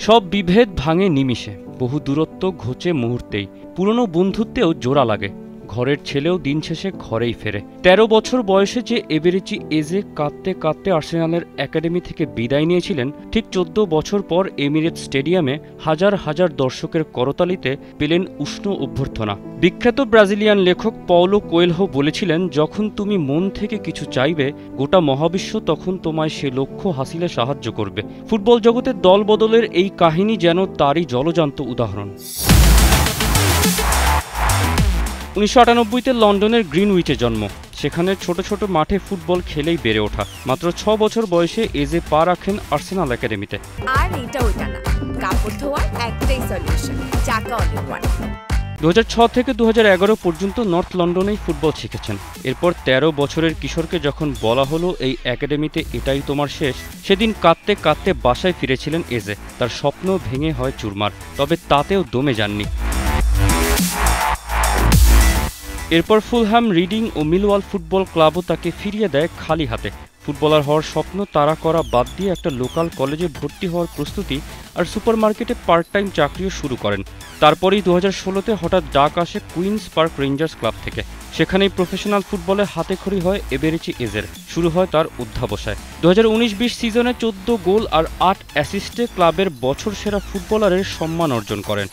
সব বিভেদ ভাঙে নিমিষে, বহু দূরত্ব ঘোচে মুহূর্তেই, পুরনো বন্ধুত্বেও জোড়া লাগে। ঘরের ছেলেও দিন শেষে ঘরেই ফেরে। ১৩ বছর বয়সে যে এবেরেচি এজে কাঁদতে কাঁদতে আর্সেনালের একাডেমি থেকে বিদায় নিয়েছিলেন, ঠিক ১৪ বছর পর এমিরেটস স্টেডিয়ামে হাজার হাজার দর্শকের করতালিতে পেলেন উষ্ণ অভ্যর্থনা। বিখ্যাত ব্রাজিলিয়ান লেখক পাওলো কোয়েলহো বলেছিলেন, যখন তুমি মন থেকে কিছু চাইবে, গোটা মহাবিশ্ব তখন তোমায় সে লক্ষ্য হাসিলে সাহায্য করবে। ফুটবল জগতের দল বদলের এই কাহিনী যেন তারই জলজান্ত উদাহরণ। ১৯৯৮-তে লন্ডনের গ্রিনউইচে জন্ম। সেখানে ছোট ছোট মাঠে ফুটবল খেলেই বেড়ে ওঠা। মাত্র ৬ বছর বয়সে এজে পা রাখেন আর্সেনাল একাডেমিতে। আর এটা ওটা না, কাপড় ধোয়ার একটাই সলিউশন, চাকা অল ইন ওয়ান। ২০০৬ থেকে ২০১১ পর্যন্ত নর্থ লন্ডনেই ফুটবল শিখেছেন। এরপর ১৩ বছরের কিশোরকে যখন বলা হলো এই একাডেমিতে এটাই তোমার শেষ, সেদিন কাঁদতে কাঁদতে বাসায় ফিরেছিলেন এজে। তার স্বপ্ন ভেঙে হয় চুরমার, তবে তাতেও দমে যাননি। এরপর ফুলহ্যাম, রিডিং ও মিলওয়াল ফুটবল ক্লাবও তাকে ফিরিয়ে দেয় খালি হাতে। ফুটবলার হওয়ার স্বপ্ন তাড়া করা বাদ দিয়ে একটা লোকাল কলেজে ভর্তি হওয়ার প্রস্তুতি আর সুপারমার্কেটে পার্ট টাইম চাকরিও শুরু করেন। তারপরেই ২০১৬-তে হঠাৎ ডাক আসে কুইন্স পার্ক রেঞ্জার্স ক্লাব থেকে। সেখানেই প্রফেশনাল ফুটবলে হাতেখড়ি হয় এবেরেচি এজের। শুরু হয় তার অধ্যাবসায়। ২০১৯-২০ সিজনে ১৪ গোল আর ৮ অ্যাসিস্টে ক্লাবের বছর সেরা ফুটবলারের সম্মান অর্জন করেন।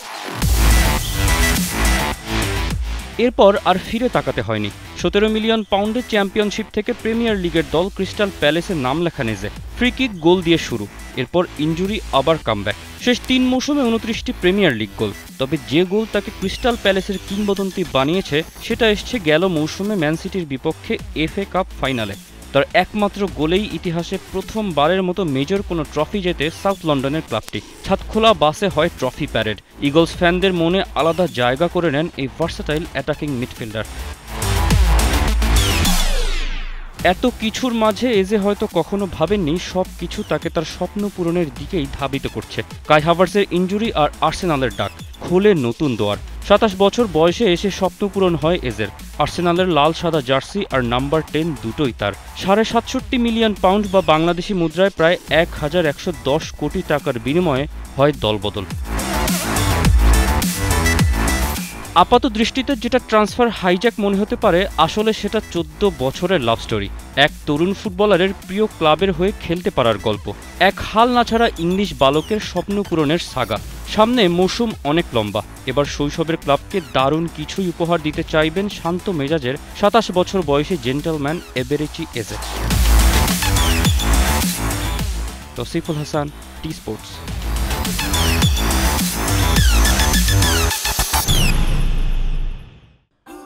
এরপর আর ফিরে তাকাতে হয়নি। ১৭ মিলিয়ন পাউন্ডের চ্যাম্পিয়নশিপ থেকে প্রিমিয়ার লিগের দল ক্রিস্টাল প্যালেসে নাম লেখা এজে। ফ্রি কিক, গোল দিয়ে শুরু, এরপর ইনজুরি, আবার কামব্যাক। শেষ ৩ মৌসুমে ২৯টি প্রিমিয়ার লিগ গোল। তবে যে গোল তাকে ক্রিস্টাল প্যালেসের কিংবদন্তি বানিয়েছে, সেটা এসছে গেল মৌসুমে ম্যান সিটির বিপক্ষে এফএ কাপ ফাইনালে। তার একমাত্র গোলেই ইতিহাসে প্রথমবারের মতো মেজর কোনো ট্রফি জেতে সাউথ লন্ডনের ক্লাবটি। ছাদখোলা বাসে হয় ট্রফি প্যারেড। ইগলস ফ্যানদের মনে আলাদা জায়গা করে নেন এই ভার্সেটাইল অ্যাটাকিং মিডফিল্ডার। এত কিছুর মাঝে এজে হয়তো কখনো ভাবেননি সব কিছু তাকে তার স্বপ্ন পূরণের দিকেই ধাবিত করছে। কাই হাভার্টসের ইনজুরি আর আর্সেনালের ডাক খোলে নতুন দোয়ার। ২৭ বছর বয়সে এসে স্বপ্ন পূরণ হয় এজের। আর্সেনালের লাল সাদা জার্সি আর নাম্বার ১০ দুটোই তার। ৬৭.৫ মিলিয়ন পাউন্ড বা বাংলাদেশি মুদ্রায় প্রায় ১,১১০ কোটি টাকার বিনিময়ে হয় দলবদল। আপাত দৃষ্টিতে যেটা ট্রান্সফার হাইজ্যাক মনে হতে পারে, আসলে সেটা ১৪ বছরের লাভ স্টোরি। এক তরুণ ফুটবলারের প্রিয় ক্লাবের হয়ে খেলতে পারার গল্প, এক হাল নাছাড়া ইংলিশ বালকের স্বপ্ন পূরণের সাগা। সামনে মৌসুম অনেক লম্বা। এবার শৈশবের ক্লাবকে দারুণ কিছুই উপহার দিতে চাইবেন শান্ত মেজাজের ২৭ বছর বয়সী gentleman Eberechi Eze. Tausiful Hasan, T sports.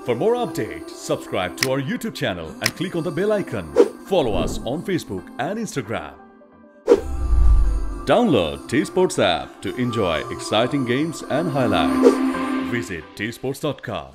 For more updates, subscribe to our YouTube channel and click on the bell icon. Follow us on Facebook and Instagram. Download T-Sports app to enjoy exciting games and highlights. Visit tsports.com.